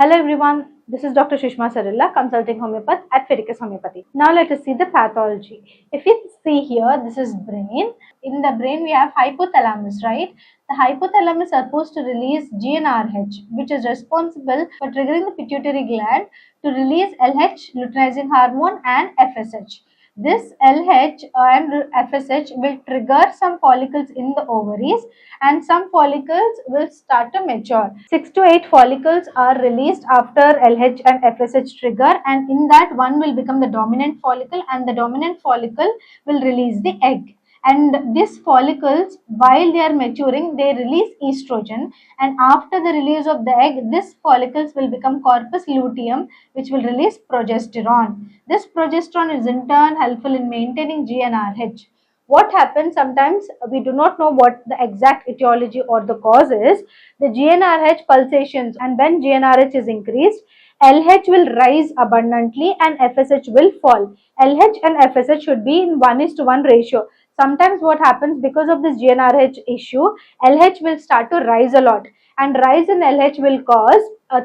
Hello everyone, this is Dr. Sushma Sarilla, consulting homeopath at Fidicus Homeopathy. Now let us see the pathology. If you see here, this is brain. In the brain we have hypothalamus, right? The hypothalamus is supposed to release GnRH, which is responsible for triggering the pituitary gland to release LH, luteinizing hormone, and FSH. This LH and FSH will trigger some follicles in the ovaries, and some follicles will start to mature. 6 to 8 follicles are released after LH and FSH trigger, and in that one will become the dominant follicle, and the dominant follicle will release the egg. And these follicles, while they are maturing, they release estrogen, and after the release of the egg, these follicles will become corpus luteum, which will release progesterone. This progesterone is in turn helpful in maintaining GnRH. What happens sometimes, we do not know what the exact etiology or the cause is. The GnRH pulsations, and when GnRH is increased, LH will rise abundantly and FSH will fall. LH and FSH should be in 1:1 ratio. Sometimes what happens, because of this GnRH issue, LH will start to rise a lot, and rise in LH will cause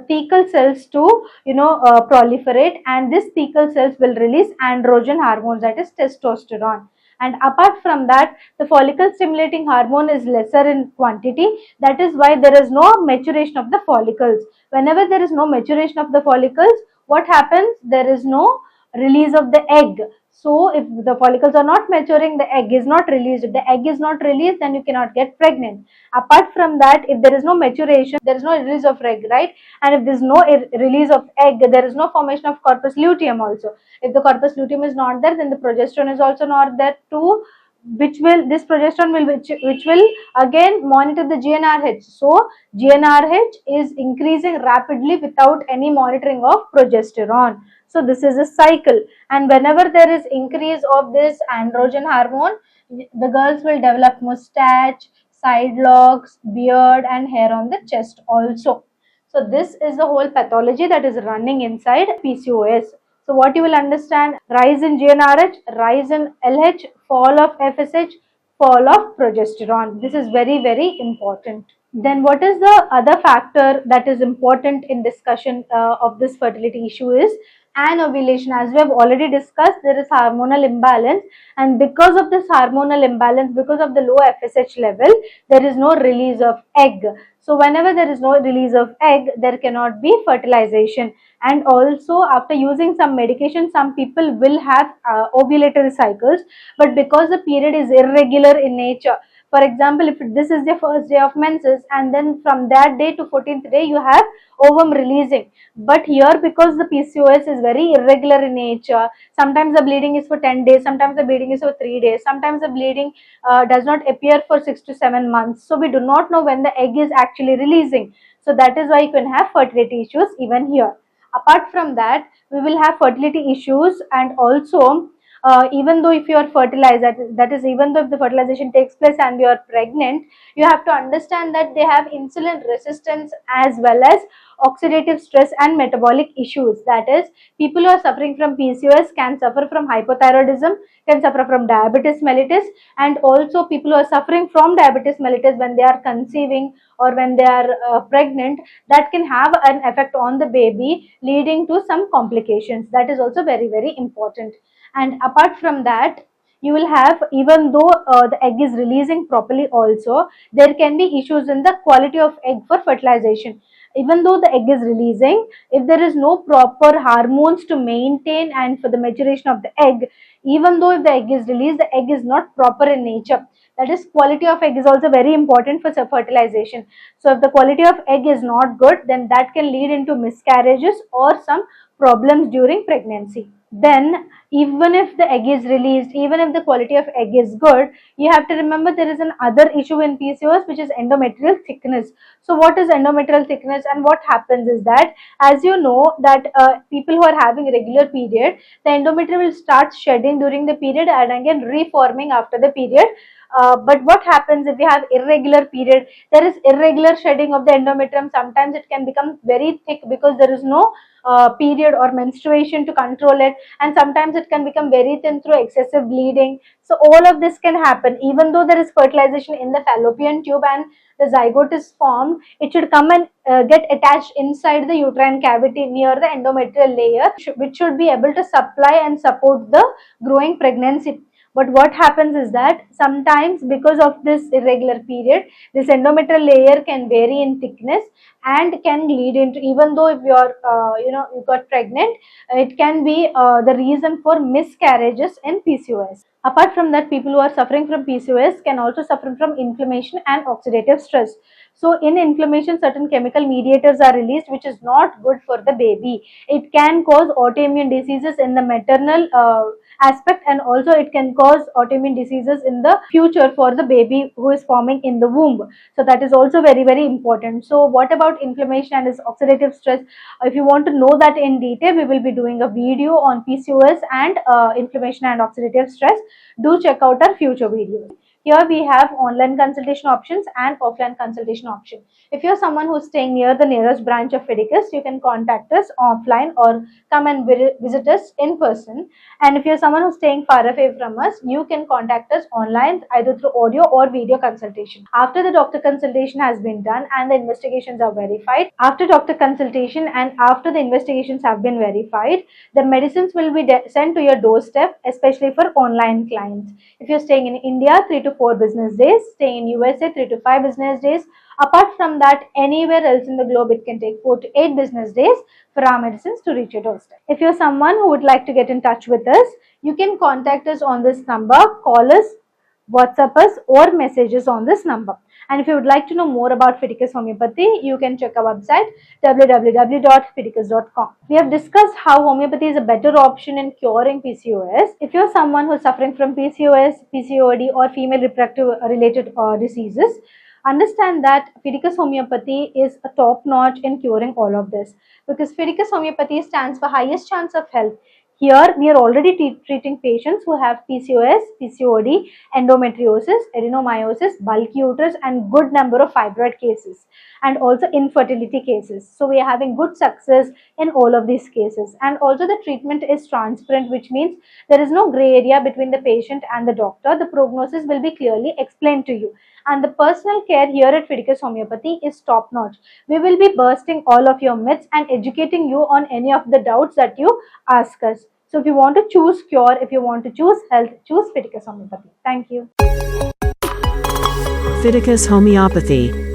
thecal cells to proliferate, and this thecal cells will release androgen hormones, that is testosterone. And apart from that, the follicle stimulating hormone is lesser in quantity. That is why there is no maturation of the follicles. Whenever there is no maturation of the follicles, what happens? There is no release of the egg. So if the follicles are not maturing, the egg is not released. If the egg is not released, then you cannot get pregnant. Apart from that, if there is no maturation, there is no release of egg, right? And if there is no release of egg, there is no formation of corpus luteum also. If the corpus luteum is not there, then the progesterone is also not there too, which will again monitor the GnRH. So GnRH is increasing rapidly without any monitoring of progesterone. So this is a cycle, and whenever there is increase of this androgen hormone, the girls will develop mustache, side locks, beard, and hair on the chest also. So this is the whole pathology that is running inside PCOS. So what you will understand: rise in GnRH, rise in LH, fall of FSH, fall of progesterone. This is very, very important. Then what is the other factor that is important in discussion of this fertility issue is anovulation. As we have already discussed, there is hormonal imbalance, and because of this hormonal imbalance, because of the low FSH level, there is no release of egg. So whenever there is no release of egg, there cannot be fertilization. And also, after using some medication, some people will have ovulatory cycles, but because the period is irregular in nature, for example, if this is the first day of menses, and then from that day to 14th day you have ovum releasing, but here because the PCOS is very irregular in nature, sometimes the bleeding is for 10 days, sometimes the bleeding is for 3 days, sometimes the bleeding does not appear for 6 to 7 months. So we do not know when the egg is actually releasing. So that is why you can have fertility issues even here. Apart from that, we will have fertility issues, and also even though if you are fertilized, that is even though if the fertilization takes place and you are pregnant, you have to understand that they have insulin resistance as well as oxidative stress and metabolic issues. That is, people who are suffering from PCOS can suffer from hypothyroidism, can suffer from diabetes mellitus, and also people who are suffering from diabetes mellitus when they are conceiving or when they are pregnant, that can have an effect on the baby, leading to some complications. That is also very, very important. And apart from that, you will have, even though the egg is releasing properly also, there can be issues in the quality of egg for fertilization. Even though the egg is releasing, if there is no proper hormones to maintain and for the maturation of the egg, even though if the egg is released, the egg is not proper in nature. That is, quality of egg is also very important for fertilization. So if the quality of egg is not good, then that can lead into miscarriages or some problems during pregnancy. Then even if the egg is released, even if the quality of egg is good, you have to remember there is another issue in PCOS, which is endometrial thickness. So what is endometrial thickness, and what happens is that, as you know, that people who are having regular period, the endometrium will start shedding during the period and again reforming after the period. But what happens if you have irregular period? There is irregular shedding of the endometrium. Sometimes it can become very thick because there is no period or menstruation to control it, and sometimes it can become very thin through excessive bleeding. So all of this can happen. Even though there is fertilization in the fallopian tube and the zygote is formed, it should come and get attached inside the uterine cavity near the endometrial layer, which should be able to supply and support the growing pregnancy. But what happens is that sometimes, because of this irregular period, this endometrial layer can vary in thickness and can lead into, even though if you're you got pregnant, it can be the reason for miscarriages in PCOS. Apart from that, people who are suffering from PCOS can also suffer from inflammation and oxidative stress. So in inflammation, certain chemical mediators are released, which is not good for the baby. It can cause autoimmune diseases in the maternal aspect, and also it can cause autoimmune diseases in the future for the baby who is forming in the womb. So that is also very, very important. So what about inflammation and its oxidative stress? If you want to know that in detail, we will be doing a video on PCOS and inflammation and oxidative stress. Do check out our future videos. Here we have online consultation options and offline consultation option. If you're someone who's staying near the nearest branch of Fidicus, you can contact us offline or come and visit us in person. And if you're someone who's staying far away from us, you can contact us online either through audio or video consultation. After the doctor consultation has been done and the investigations are verified, after doctor consultation and after the investigations have been verified, the medicines will be sent to your doorstep, especially for online clients. If you're staying in India, 3 to 4 business days, staying in USA, 3 to 5 business days. Apart from that, anywhere else in the globe, it can take 4 to 8 business days for our medicines to reach your doorstep. If you're someone who would like to get in touch with us, you can contact us on this number, call us, WhatsApp us, or messages on this number. And if you would like to know more about Fidicus Homeopathy, you can check our website www.fidicus.com. We have discussed how homeopathy is a better option in curing PCOS. If you're someone who is suffering from PCOS, PCOD, or female reproductive related diseases, understand that Fidicus Homeopathy is a top notch in curing all of this, because Fidicus Homeopathy stands for highest chance of health. Here we are already treating patients who have PCOS, PCOD, endometriosis, adenomyosis, bulky uterus, and good number of fibroid cases, and also infertility cases. So we are having good success in all of these cases, and also the treatment is transparent, which means there is no gray area between the patient and the doctor. The prognosis will be clearly explained to you, and the personal care here at Fidicus Homeopathy is top notch. We will be bursting all of your myths and educating you on any of the doubts that you ask us. So if you want to choose cure, if you want to choose health, choose Fidicus Homeopathy. Thank you. Fidicus Homeopathy.